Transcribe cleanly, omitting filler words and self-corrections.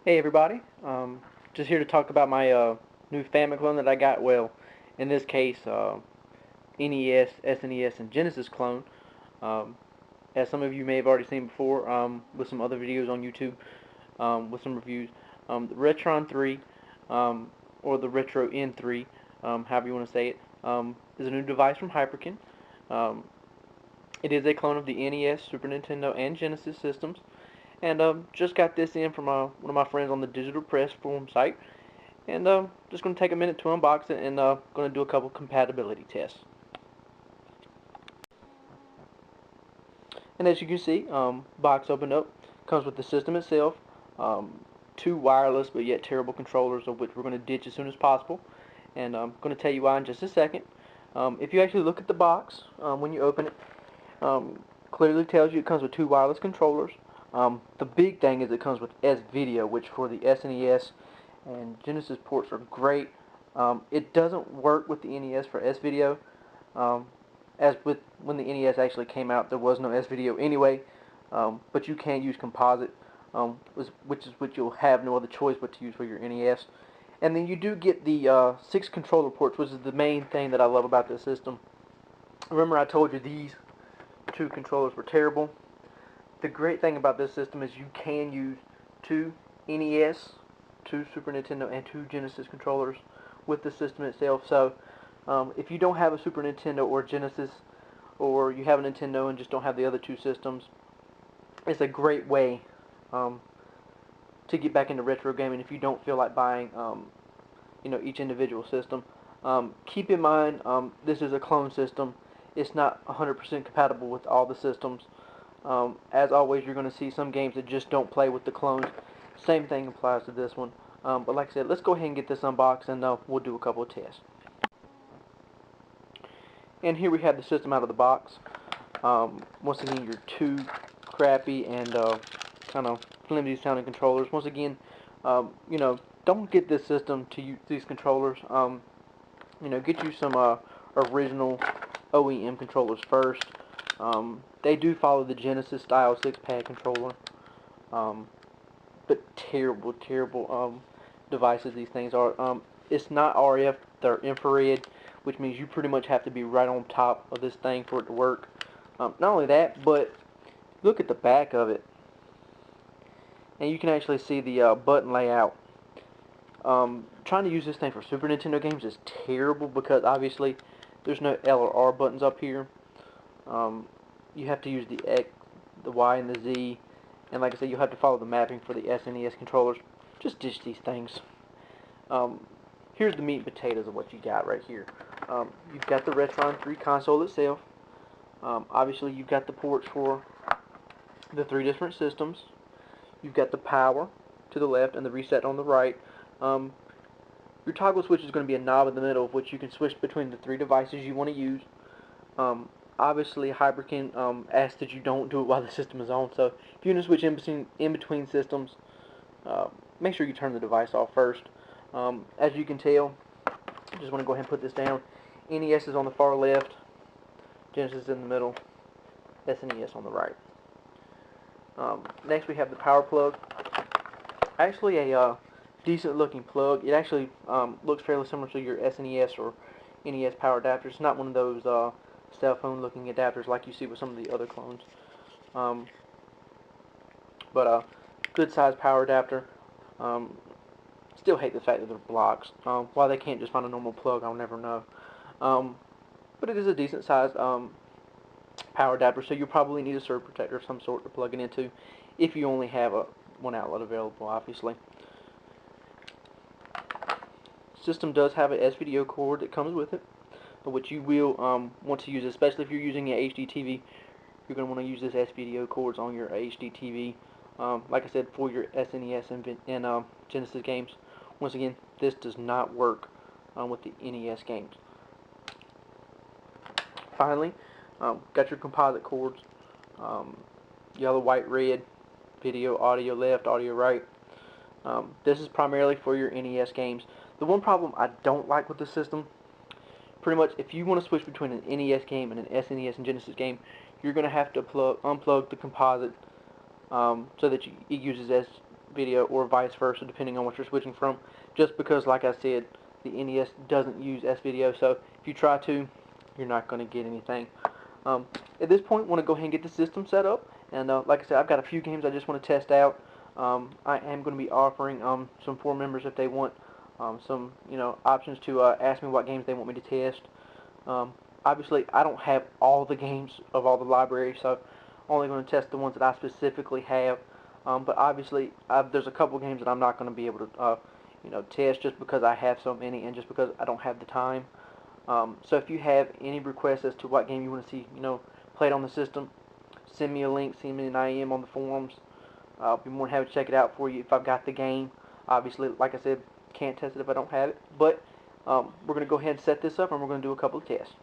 Hey everybody, just here to talk about my new family clone that I got. Well, in this case, NES, SNES, and Genesis clone. Um, as some of you may have already seen before, with some other videos on YouTube, with some reviews. The RetroN3, or the RetroN3, however you want to say it, is a new device from Hyperkin. Um, it is a clone of the NES, Super Nintendo, and Genesis systems. And just got this in from one of my friends on the Digital Press forum site. And just going to take a minute to unbox it and going to do a couple compatibility tests. And as you can see, box opened up, comes with the system itself, two wireless but yet terrible controllers, of which we're going to ditch as soon as possible. And I'm going to tell you why in just a second. If you actually look at the box when you open it, clearly tells you it comes with two wireless controllers. The big thing is it comes with S-Video, which for the SNES and Genesis ports are great. It doesn't work with the NES for S-Video. As with when the NES actually came out, there was no S-Video anyway, but you can use composite, which is what you'll have no other choice but to use for your NES. And then you do get the 6 controller ports, which is the main thing that I love about this system. Remember I told you these 2 controllers were terrible. The great thing about this system is you can use 2 NES, 2 Super Nintendo, and 2 Genesis controllers with the system itself. So if you don't have a Super Nintendo or Genesis, or you have a Nintendo and just don't have the other 2 systems, it's a great way to get back into retro gaming if you don't feel like buying each individual system. Keep in mind, this is a clone system. It's not 100% compatible with all the systems. As always, you're going to see some games that just don't play with the clones. Same thing applies to this one. But like I said, let's go ahead and get this unboxed, and we'll do a couple of tests. And here we have the system out of the box. Once again, your 2 crappy and kind of flimsy sounding controllers. Once again, don't get this system to use these controllers. Get you some original OEM controllers first. They do follow the Genesis style 6-pad controller, but terrible devices these things are. It's not RF, they're infrared, which means you pretty much have to be right on top of this thing for it to work. Not only that, but look at the back of it, and you can actually see the button layout. Trying to use this thing for Super Nintendo games is terrible because obviously there's no L or R buttons up here. You have to use the X, the Y, and the Z, and like I said, you'll have to follow the mapping for the SNES controllers. Just ditch these things. Here's the meat and potatoes of what you got right here. You've got the RetroN3 console itself. Obviously, you've got the ports for the 3 different systems. You've got the power to the left and the reset on the right. Your toggle switch is going to be a knob in the middle, of which you can switch between the 3 devices you want to use. Obviously, Hyperkin asks that you don't do it while the system is on, so if you want to switch in between systems, make sure you turn the device off first. As you can tell, I just want to go ahead and put this down. NES is on the far left, Genesis in the middle, SNES on the right. Next we have the power plug. Actually a decent looking plug. It actually looks fairly similar to your SNES or NES power adapter. It's not one of those cell phone looking adapters like you see with some of the other clones. But good size power adapter. Still hate the fact that they're blocks. Why they can't just find a normal plug, I'll never know. But it is a decent sized power adapter, so you'll probably need a surge protector of some sort to plug it into if you only have one outlet available, obviously. System does have an S-Video cord that comes with it, which you will want to use, especially if you're using an HD TV. You're going to want to use this S-Video cords on your HD TV. Like I said, for your SNES and Genesis games. Once again, this does not work with the NES games. Finally, got your composite cords, yellow, white, red, video, audio left, audio right. This is primarily for your NES games. The one problem I don't like with the system, pretty much if you want to switch between an NES game and an SNES and Genesis game, you're going to have to unplug the composite so that it uses video, or vice versa, depending on what you're switching from. Just because, like I said, the NES doesn't use S-video, so if you try to, you're not going to get anything. At this point, I want to go ahead and get the system set up, and like I said, I've got a few games I just want to test out. I am going to be offering some forum members, if they want some options to ask me what games they want me to test. Obviously, I don't have all the games of all the libraries, so I'm only going to test the ones that I specifically have. But obviously, there's a couple games that I'm not going to be able to test, just because I have so many and just because I don't have the time. So if you have any requests as to what game you want to see, played on the system, send me a link, send me an IM on the forums. I'll be more than happy to check it out for you if I've got the game. Obviously, like I said, can't test it if I don't have it. But we're going to go ahead and set this up, and we're going to do a couple of tests.